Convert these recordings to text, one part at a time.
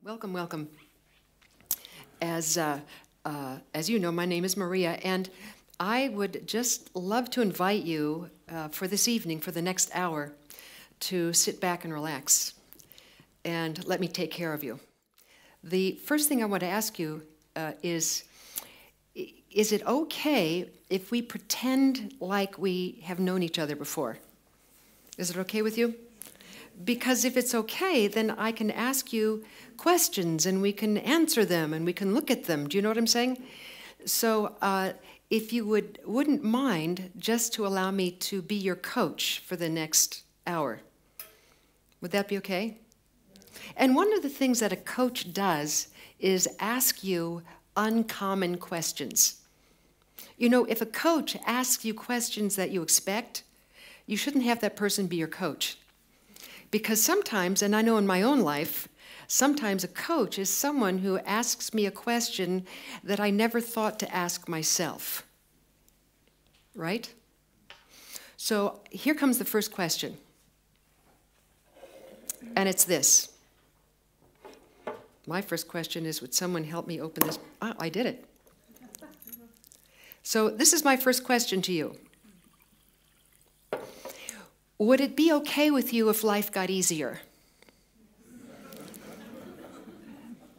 Welcome, welcome. As you know, my name is Maria, and I would just love to invite you for this evening, for the next hour, to sit back and relax, and let me take care of you. The first thing I want to ask you is it okay if we pretend like we have known each other before? Is it okay with you? Because if it's okay, then I can ask you questions and we can answer them and we can look at them. Do you know what I'm saying? So if you wouldn't mind just to allow me to be your coach for the next hour. Would that be okay? And one of the things that a coach does is ask you uncommon questions. You know, if a coach asks you questions that you expect, you shouldn't have that person be your coach. Because sometimes, and I know in my own life, sometimes a coach is someone who asks me a question that I never thought to ask myself. Right? So here comes the first question. And it's this. My first question is, would someone help me open this? Oh, I did it. So this is my first question to you. Would it be okay with you if life got easier?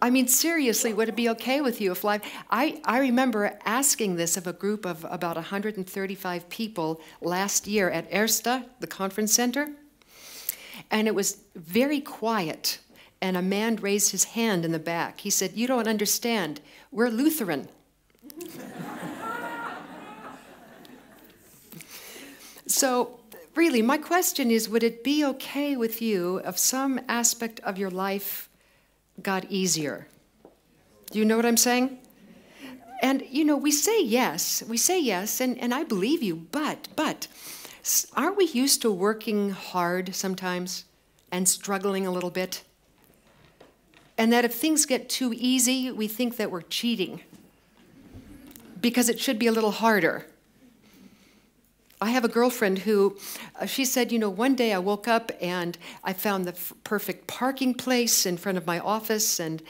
I mean, seriously, would it be okay with you if life... I remember asking this of a group of about 135 people last year at Ersta, the conference center. And it was very quiet. And a man raised his hand in the back. He said, "You don't understand. We're Lutheran." So... really, my question is, would it be okay with you if some aspect of your life got easier? Do you know what I'm saying? And, you know, we say yes, and I believe you, but aren't we used to working hard sometimes and struggling a little bit? And that if things get too easy, we think that we're cheating because it should be a little harder. I have a girlfriend who, she said, you know, one day I woke up and I found the perfect parking place in front of my office, and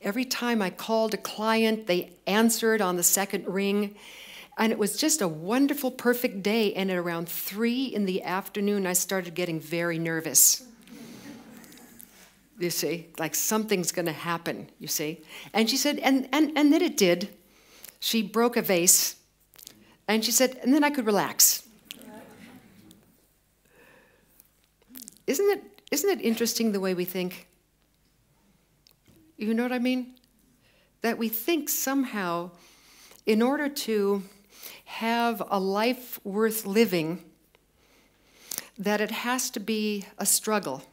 every time I called a client, they answered on the second ring, and it was just a wonderful, perfect day, and at around 3 in the afternoon, I started getting very nervous. You see, like something's going to happen, you see. And she said, and then it did. She broke a vase, and she said, and then I could relax. Isn't it interesting the way we think? You know what I mean? That we think somehow, in order to have a life worth living, that it has to be a struggle.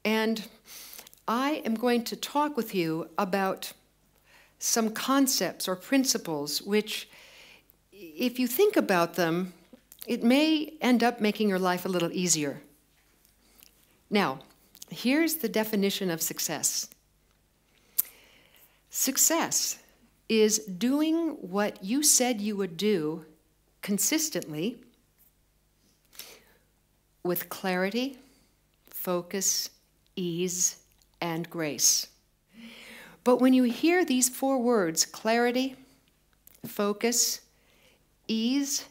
And I am going to talk with you about some concepts or principles which, if you think about them, it may end up making your life a little easier. Now, here's the definition of success. Success is doing what you said you would do consistently with clarity, focus, ease, and grace. But when you hear these 4 words, clarity, focus, ease,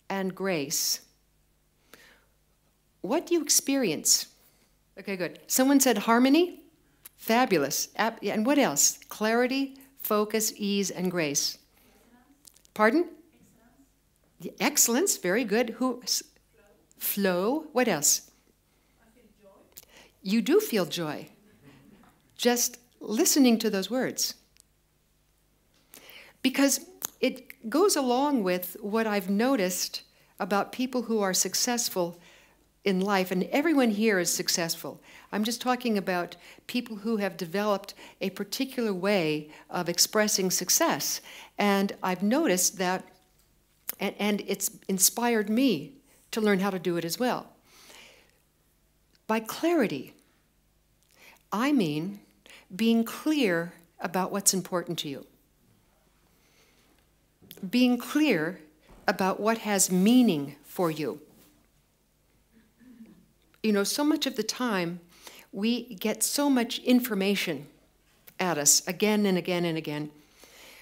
and grace, what do you experience? Okay, good. Someone said harmony? Fabulous. And what else? Clarity, focus, ease, and grace. Pardon? Excellence. Excellence, very good. Who? Flow. What else? I feel joy. You do feel joy. Just listening to those words. Because it goes along with what I've noticed about people who are successful in life, and everyone here is successful. I'm just talking about people who have developed a particular way of expressing success. And I've noticed that, and it's inspired me to learn how to do it as well. By clarity, I mean being clear about what's important to you. Being clear about what has meaning for you. You know, so much of the time we get so much information at us again and again and again.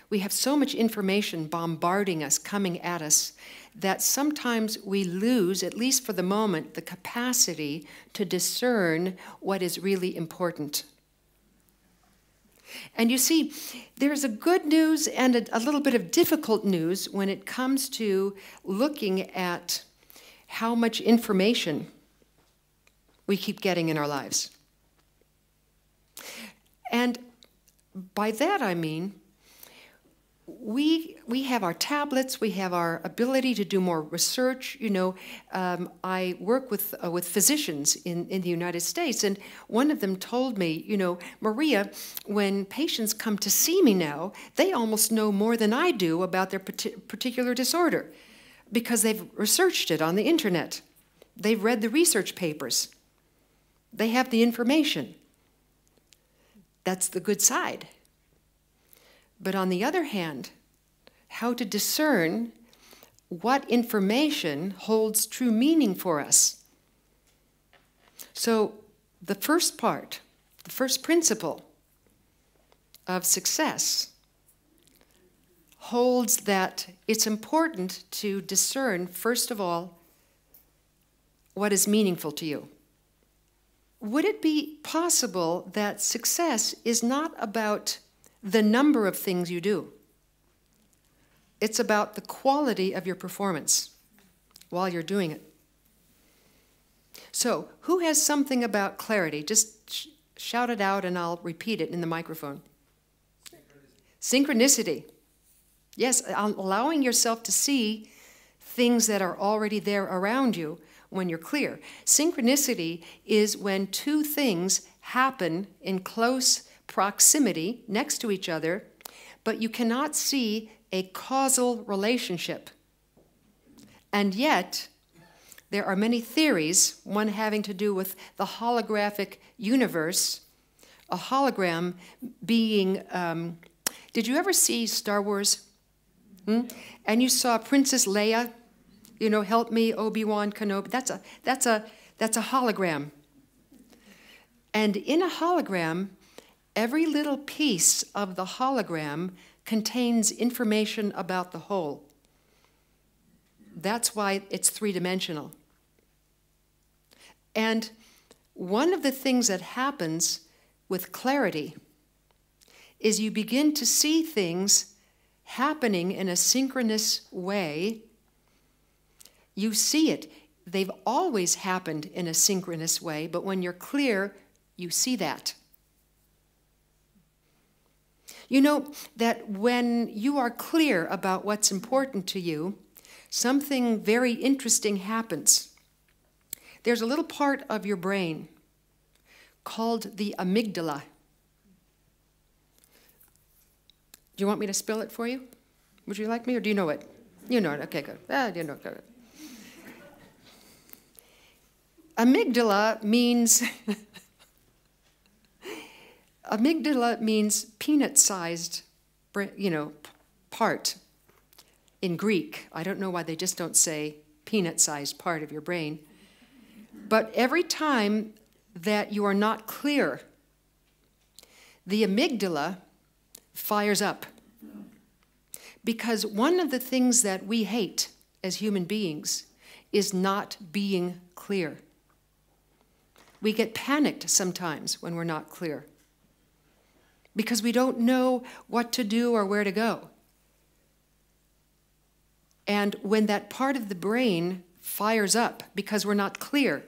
We have so much information bombarding us, coming at us, that sometimes we lose, at least for the moment, the capacity to discern what is really important. And you see, there's a good news and a little bit of difficult news when it comes to looking at how much information we keep getting in our lives. And by that I mean, we have our tablets, we have our ability to do more research. I work with physicians in the United States, and one of them told me, Maria, when patients come to see me now, they almost know more than I do about their particular disorder because they've researched it on the internet. They've read the research papers. They have the information. That's the good side. But on the other hand, how to discern what information holds true meaning for us. So the first part, the first principle of success holds that it's important to discern, first of all, what is meaningful to you. Would it be possible that success is not about the number of things you do? It's about the quality of your performance while you're doing it. So, who has something about clarity? Just shout it out and I'll repeat it in the microphone. Synchronicity. Yes, allowing yourself to see things that are already there around you when you're clear. Synchronicity is when two things happen in close proximity next to each other, but you cannot see a causal relationship. And yet, there are many theories, one having to do with the holographic universe, a hologram being, did you ever see Star Wars? And you saw Princess Leia, help me, Obi-Wan Kenobi. That's a hologram. And in a hologram, every little piece of the hologram contains information about the whole. That's why it's three-dimensional. And one of the things that happens with clarity is you begin to see things happening in a synchronous way. You see it. They've always happened in a synchronous way, but when you're clear, you see that. You know that when you are clear about what's important to you, something very interesting happens. There's a little part of your brain called the amygdala. Do you want me to spell it for you? Would you like me, or do you know it? You know it. Okay, good. You know it. Good. Amygdala means peanut-sized, part in Greek. I don't know why they just don't say peanut-sized part of your brain. But every time that you are not clear, the amygdala fires up. Because one of the things that we hate as human beings is not being clear. We get panicked sometimes when we're not clear, because we don't know what to do or where to go. And when that part of the brain fires up because we're not clear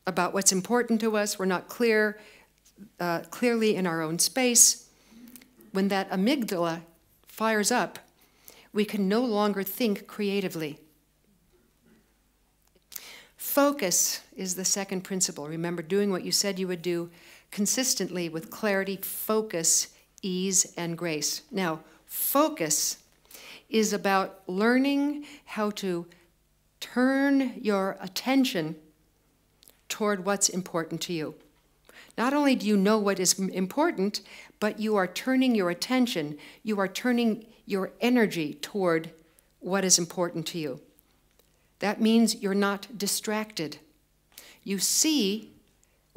about what's important to us, we're not clearly in our own space, when that amygdala fires up, we can no longer think creatively. Focus is the second principle. Remember, doing what you said you would do consistently with clarity, focus, ease, and grace. Now, focus is about learning how to turn your attention toward what's important to you. Not only do you know what is important, but you are turning your attention, you are turning your energy toward what is important to you. That means you're not distracted. You see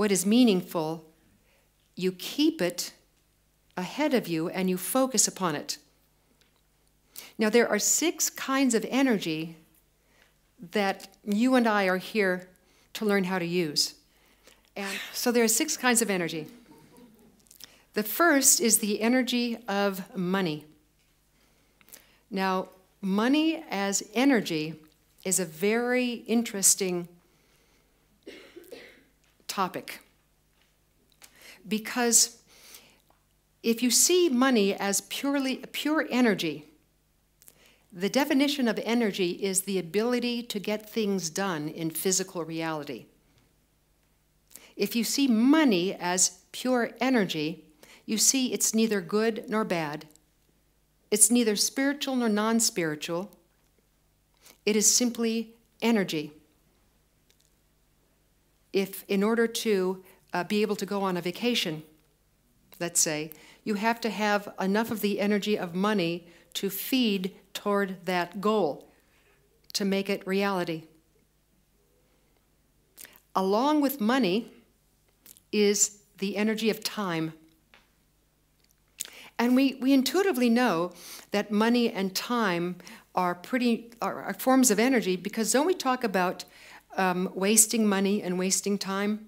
what is meaningful, you keep it ahead of you and you focus upon it. Now, there are 6 kinds of energy that you and I are here to learn how to use. And so there are 6 kinds of energy. The first is the energy of money. Now, money as energy is a very interesting topic, because if you see money as pure energy, the definition of energy is the ability to get things done in physical reality. If you see money as pure energy, you see it's neither good nor bad. It's neither spiritual nor non-spiritual. It is simply energy. If in order to be able to go on a vacation, let's say, you have to have enough of the energy of money to feed toward that goal, to make it reality. Along with money is the energy of time. And we intuitively know that money and time are forms of energy, because don't we talk about wasting money and wasting time?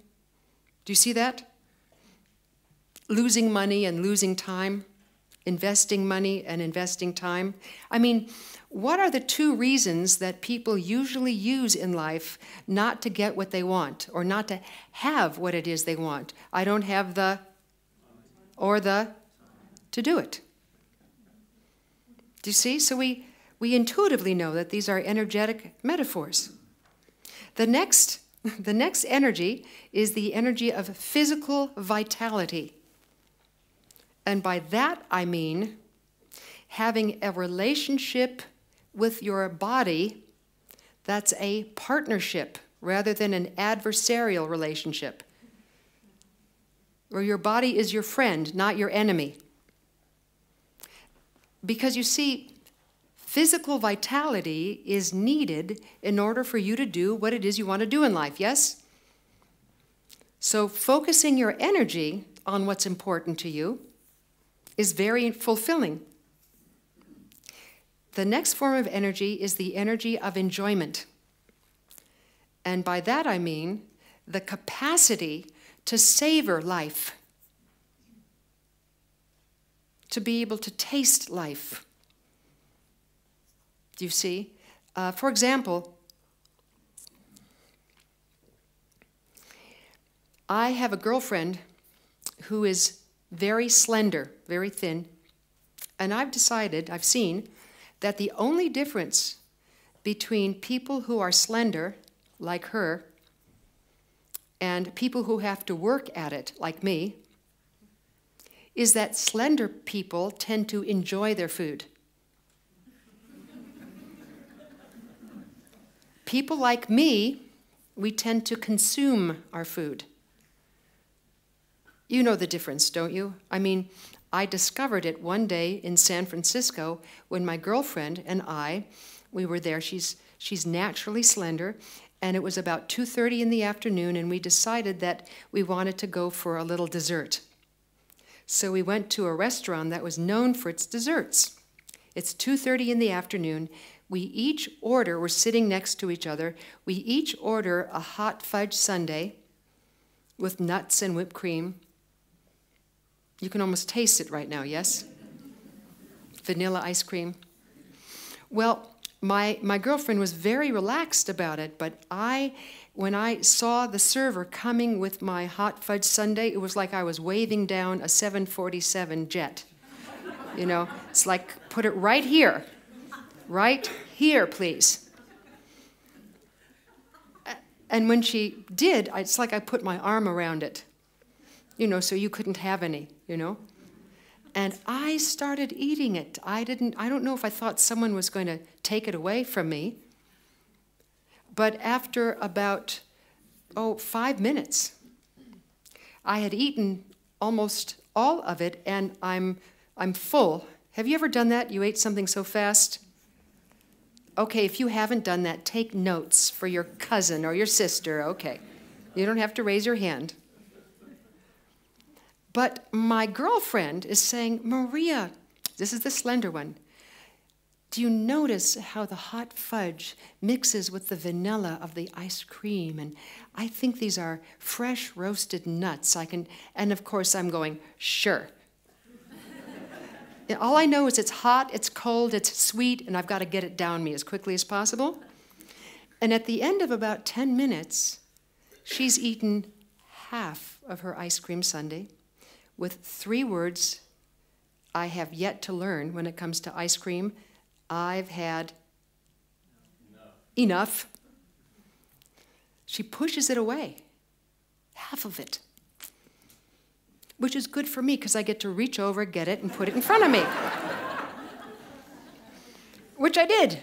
Do you see that? Losing money and losing time, investing money and investing time. I mean, what are the 2 reasons that people usually use in life not to get what they want, or not to have what it is they want? I don't have the, or the, to do it. Do you see? So we intuitively know that these are energetic metaphors. The next energy is the energy of physical vitality. And by that I mean having a relationship with your body that's a partnership rather than an adversarial relationship, where your body is your friend, not your enemy. Because you see, physical vitality is needed in order for you to do what it is you want to do in life, yes? So focusing your energy on what's important to you is very fulfilling. The next form of energy is the energy of enjoyment. And by that I mean the capacity to savor life, to be able to taste life. Do you see? For example, I have a girlfriend who is very slender, very thin, and I've seen that the only difference between people who are slender, like her, and people who have to work at it, like me, is that slender people tend to enjoy their food. People like me, we tend to consume our food. You know the difference, don't you? I mean, I discovered it one day in San Francisco when my girlfriend and we were there. She's naturally slender, and it was about 2:30 in the afternoon, and we decided that we wanted to go for a little dessert. So we went to a restaurant that was known for its desserts. It's 2:30 in the afternoon. We're sitting next to each other. We each order a hot fudge sundae with nuts and whipped cream. You can almost taste it right now, yes? Vanilla ice cream. Well, my girlfriend was very relaxed about it, but when I saw the server coming with my hot fudge sundae, it was like I was waving down a 747 jet. You know, it's like, put it right here. Right here, please. And when she did, it's like I put my arm around it, you know, so you couldn't have any, you know. And I started eating it. I don't know if I thought someone was going to take it away from me. But after about, 5 minutes, I had eaten almost all of it, and I'm full. Have you ever done that? You ate something so fast? Okay, if you haven't done that, take notes for your cousin or your sister. Okay, you don't have to raise your hand. But my girlfriend is saying, Maria, this is the slender one, do you notice how the hot fudge mixes with the vanilla of the ice cream? And I think these are fresh roasted nuts. And of course I'm going, sure. All I know is it's hot, it's cold, it's sweet, and I've got to get it down me as quickly as possible. And at the end of about 10 minutes, she's eaten half of her ice cream sundae with 3 words I have yet to learn when it comes to ice cream. I've had enough. She pushes it away, half of it, which is good for me because I get to reach over, get it, and put it in front of me, which I did.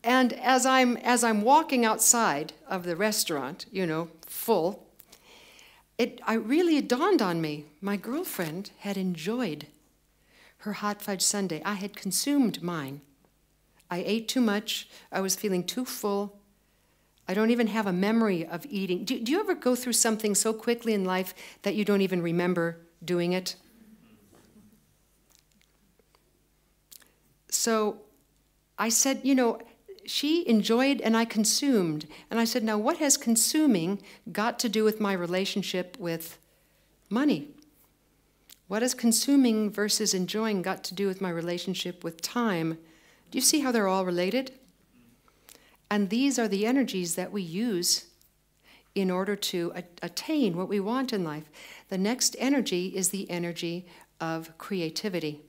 And as I'm walking outside of the restaurant, full, it really dawned on me, my girlfriend had enjoyed her hot fudge sundae. I had consumed mine. I ate too much. I was feeling too full. I don't even have a memory of eating. Do you ever go through something so quickly in life that you don't even remember doing it? So I said, she enjoyed and I consumed. And I said, now what has consuming got to do with my relationship with money? What has consuming versus enjoying got to do with my relationship with time? Do you see how they're all related? And these are the energies that we use in order to attain what we want in life. The next energy is the energy of creativity.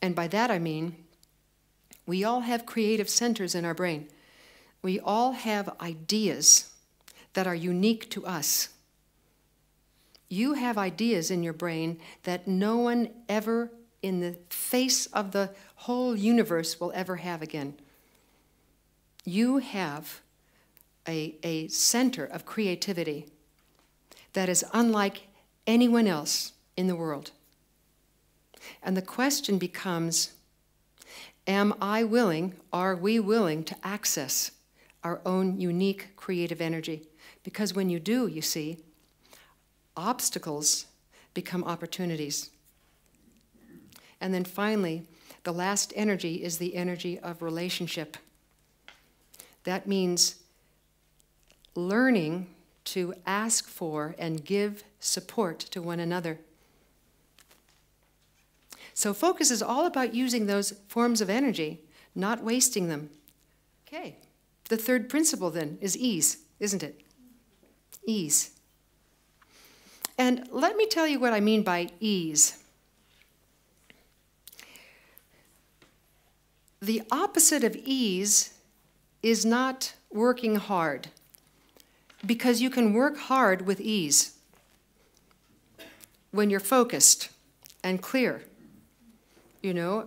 And by that I mean, we all have creative centers in our brain. We all have ideas that are unique to us. You have ideas in your brain that no one ever in the face of the whole universe will ever have again. You have a center of creativity that is unlike anyone else in the world. And the question becomes, are we willing to access our own unique creative energy? Because when you do, you see, obstacles become opportunities. And then finally, the last energy is the energy of relationship. That means learning to ask for and give support to one another. So focus is all about using those forms of energy, not wasting them. Okay, the third principle then is ease, isn't it? Ease. And let me tell you what I mean by ease. The opposite of ease is not working hard, because you can work hard with ease when you're focused and clear.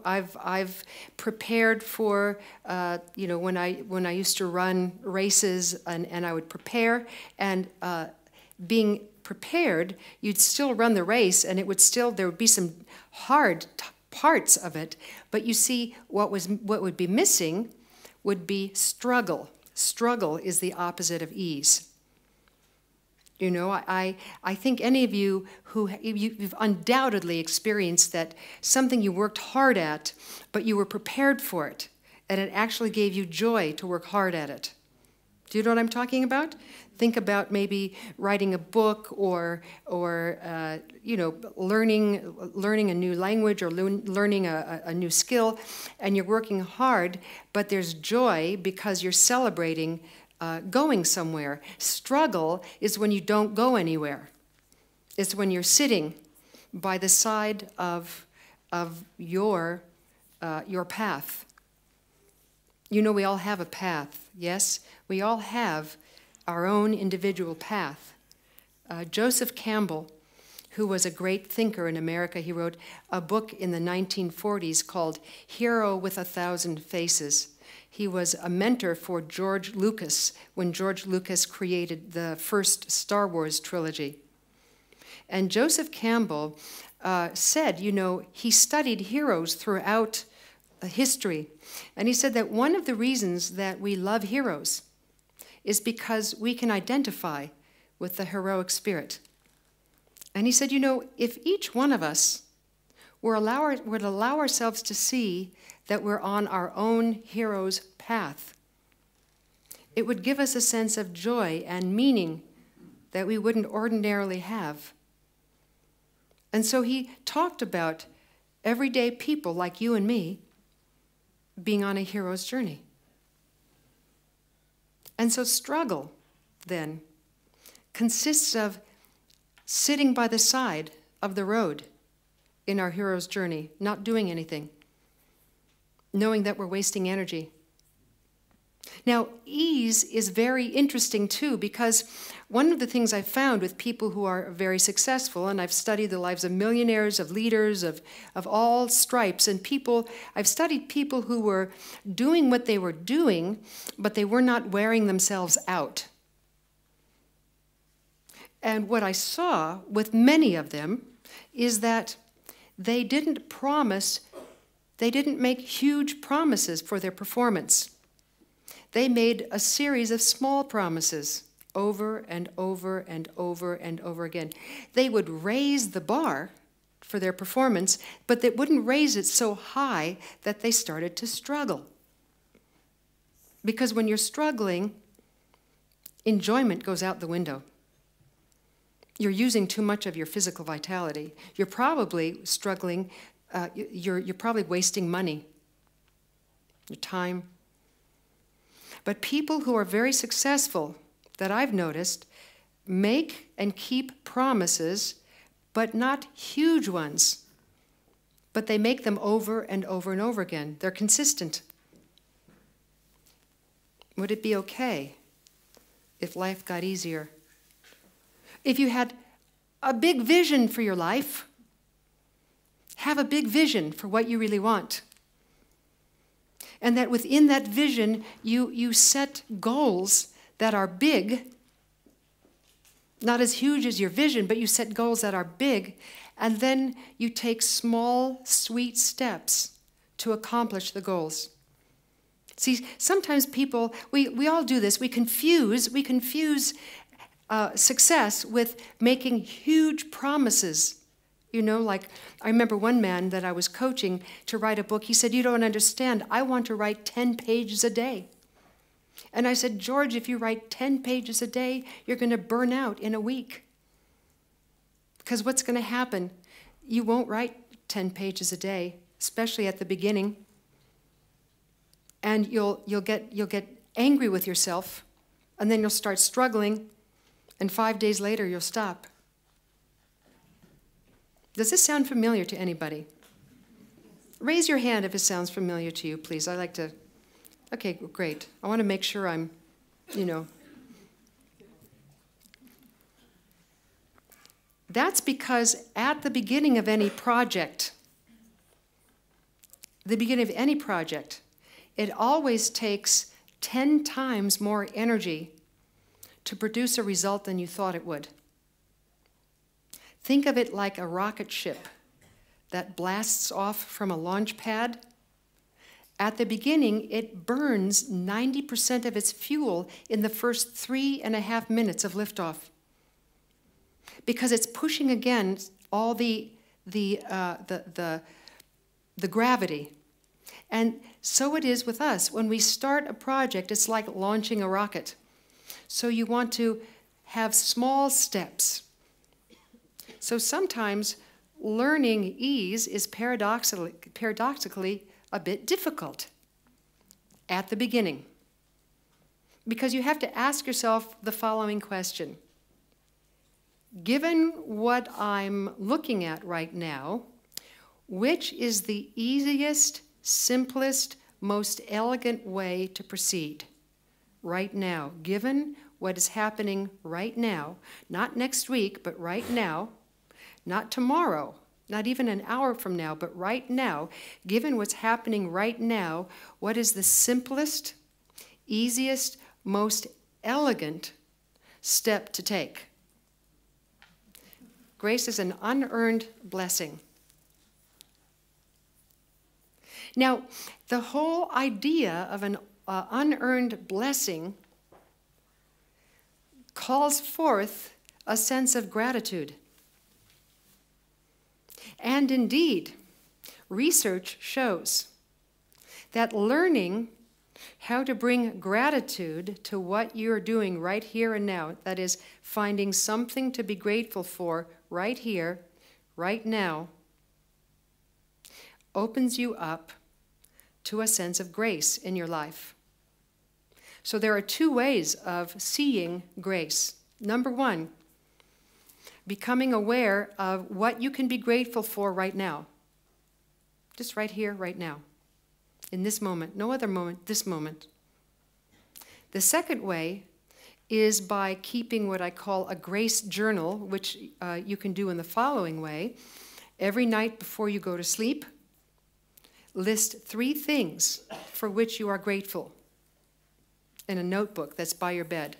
I've prepared for, when I used to run races and I would prepare, and being prepared, you'd still run the race, and there would be some hard parts of it, but you see, what would be missing would be struggle. Struggle is the opposite of ease. I think any of you you've undoubtedly experienced that something you worked hard at, but you were prepared for it, and it actually gave you joy to work hard at it. Do you know what I'm talking about? Think about maybe writing a book or learning a new language or learning a new skill, and you're working hard, but there's joy because you're celebrating going somewhere. Struggle is when you don't go anywhere. It's when you're sitting by the side of your path. We all have a path, yes? We all have our own individual path. Joseph Campbell, who was a great thinker in America, he wrote a book in the 1940s called Hero with a Thousand Faces. He was a mentor for George Lucas when George Lucas created the first Star Wars trilogy. And Joseph Campbell said, he studied heroes throughout history. And he said that one of the reasons that we love heroes is because we can identify with the heroic spirit. And he said, you know, if each one of us would allow ourselves to see that we're on our own hero's path, it would give us a sense of joy and meaning that we wouldn't ordinarily have. And so he talked about everyday people like you and me being on a hero's journey. And so struggle, then, consists of sitting by the side of the road in our hero's journey, not doing anything, knowing that we're wasting energy. Now, ease is very interesting too, because one of the things I've found with people who are very successful, and I've studied the lives of millionaires, of leaders, of all stripes, and I've studied people who were doing what they were doing, but they were not wearing themselves out. And what I saw with many of them is that they didn't make huge promises for their performance. They made a series of small promises over and over and over and over again. They would raise the bar for their performance, but they wouldn't raise it so high that they started to struggle. Because when you're struggling, enjoyment goes out the window. You're using too much of your physical vitality. You're probably struggling, you're probably wasting money, your time. But people who are very successful, that I've noticed, make and keep promises, but not huge ones. But they make them over and over and over again. They're consistent. Would it be okay if life got easier? If you had a big vision for your life, have a big vision for what you really want. And that within that vision, you set goals that are big, not as huge as your vision, but you set goals that are big, and then you take small, sweet steps to accomplish the goals. See, sometimes people, we all do this, we confuse success with making huge promises. You know, like, I remember one man that I was coaching to write a book. He said, you don't understand. I want to write 10 pages a day. And I said, George, if you write 10 pages a day, you're going to burn out in a week. Because what's going to happen? You won't write 10 pages a day, especially at the beginning. And you'll get angry with yourself, and then you'll start struggling, and 5 days later you'll stop. Does this sound familiar to anybody? Raise your hand if it sounds familiar to you, please. I like to... Okay, great. I want to make sure I'm, That's because at the beginning of any project, it always takes 10 times more energy to produce a result than you thought it would. Think of it like a rocket ship that blasts off from a launch pad. At the beginning, it burns 90% of its fuel in the first 3.5 minutes of liftoff, because it's pushing against all the gravity. And so it is with us. When we start a project, it's like launching a rocket. So you want to have small steps. So sometimes learning ease is paradoxically a bit difficult at the beginning, because you have to ask yourself the following question. Given what I'm looking at right now, which is the easiest, simplest, most elegant way to proceed right now? Given what is happening right now, not next week, but right now, not tomorrow, not even an hour from now, but right now, given what's happening right now, what is the simplest, easiest, most elegant step to take? Grace is an unearned blessing. Now, the whole idea of an unearned blessing calls forth a sense of gratitude. And indeed, research shows that learning how to bring gratitude to what you're doing right here and now, that is, finding something to be grateful for right here, right now, opens you up to a sense of grace in your life. So there are two ways of seeing grace. Number one, becoming aware of what you can be grateful for right now. Just right here, right now. In this moment, no other moment, this moment. The second way is by keeping what I call a grace journal, which you can do in the following way. Every night before you go to sleep, list 3 things for which you are grateful in a notebook that's by your bed.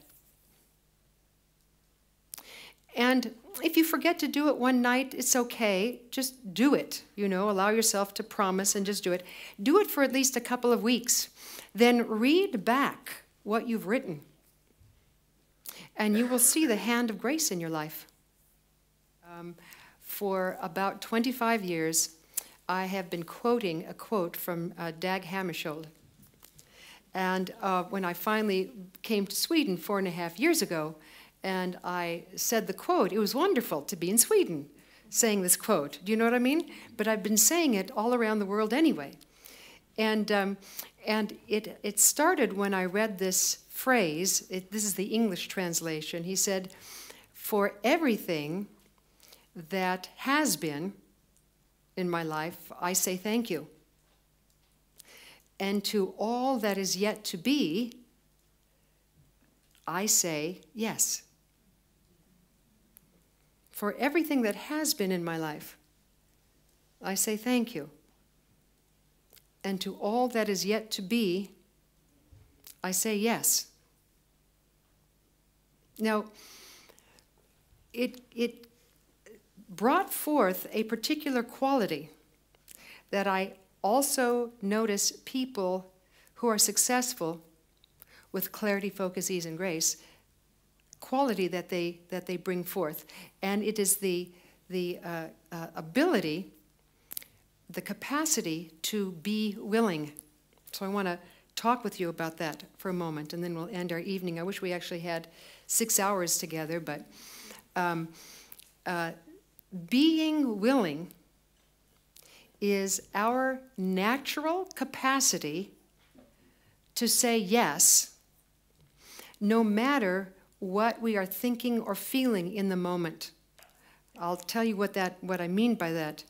And if you forget to do it one night, it's okay. Just do it. Allow yourself to promise and just do it. Do it for at least a couple of weeks. Then read back what you've written. And you will see the hand of grace in your life. For about 25 years, I have been quoting a quote from Dag Hammarskjöld. And when I finally came to Sweden 4.5 years ago, and I said the quote, it was wonderful to be in Sweden saying this quote. Do you know what I mean? But I've been saying it all around the world anyway. And it started when I read this phrase. This is the English translation. He said, "For everything that has been in my life, I say thank you. And to all that is yet to be, I say yes." For everything that has been in my life, I say thank you. And to all that is yet to be, I say yes. Now, it brought forth a particular quality that I also notice people who are successful with clarity, focus, ease, and grace, quality that they bring forth. And it is the ability, the capacity to be willing. So I want to talk with you about that for a moment, and then we'll end our evening. I wish we actually had 6 hours together, but being willing is our natural capacity to say yes, no matter what we are thinking or feeling in the moment. I'll tell you what I mean by that.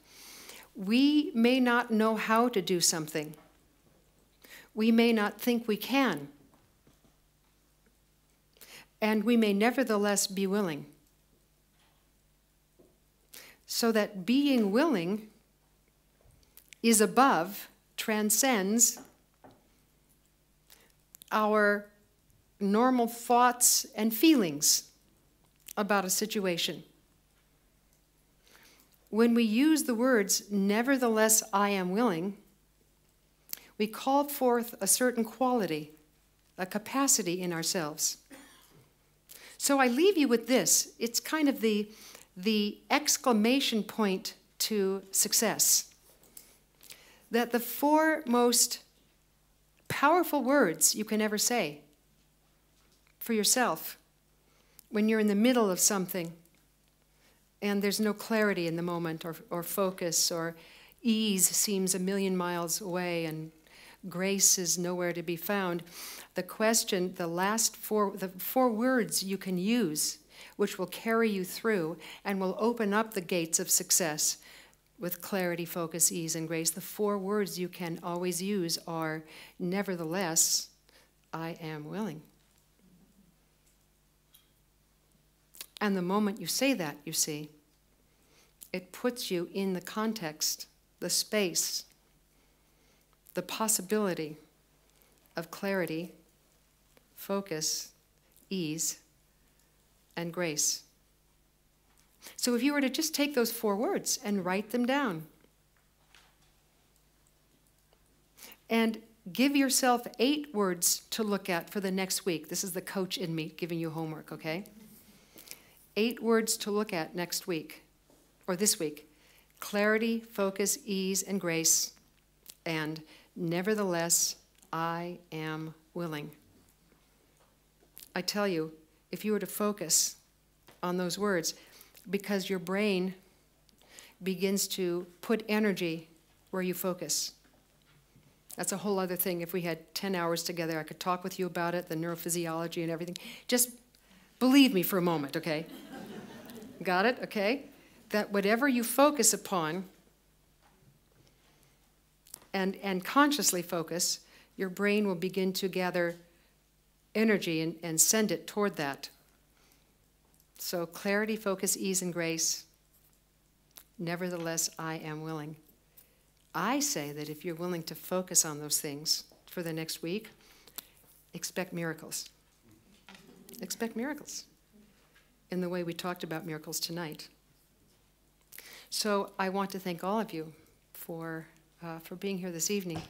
We may not know how to do something. We may not think we can. And we may nevertheless be willing. So that being willing is above, transcends our normal thoughts and feelings about a situation. When we use the words, "nevertheless I am willing," we call forth a certain quality, a capacity in ourselves. So I leave you with this. It's kind of the exclamation point to success. That the 4 most powerful words you can ever say for yourself when you're in the middle of something and there's no clarity in the moment or focus, or ease seems a million miles away and grace is nowhere to be found. The question, the 4 words you can use, which will carry you through and will open up the gates of success with clarity, focus, ease, and grace. The 4 words you can always use are, "Nevertheless, I am willing." And the moment you say that, you see, it puts you in the context, the space, the possibility of clarity, focus, ease, and grace. So if you were to just take those 4 words and write them down, and give yourself 8 words to look at for the next week. This is the coach in me giving you homework, okay? 8 words to look at next week, or this week. clarity, focus, ease, and grace, and nevertheless, I am willing. I tell you, if you were to focus on those words, because your brain begins to put energy where you focus. That's a whole other thing. If we had 10 hours together, I could talk with you about it, the neurophysiology and everything. Just believe me for a moment, okay? Got it? Okay? That whatever you focus upon and consciously focus, your brain will begin to gather energy and send it toward that. So clarity, focus, ease, and grace. Nevertheless, I am willing. I say that if you're willing to focus on those things for the next week, expect miracles. Expect miracles in the way we talked about miracles tonight. So I want to thank all of you for being here this evening.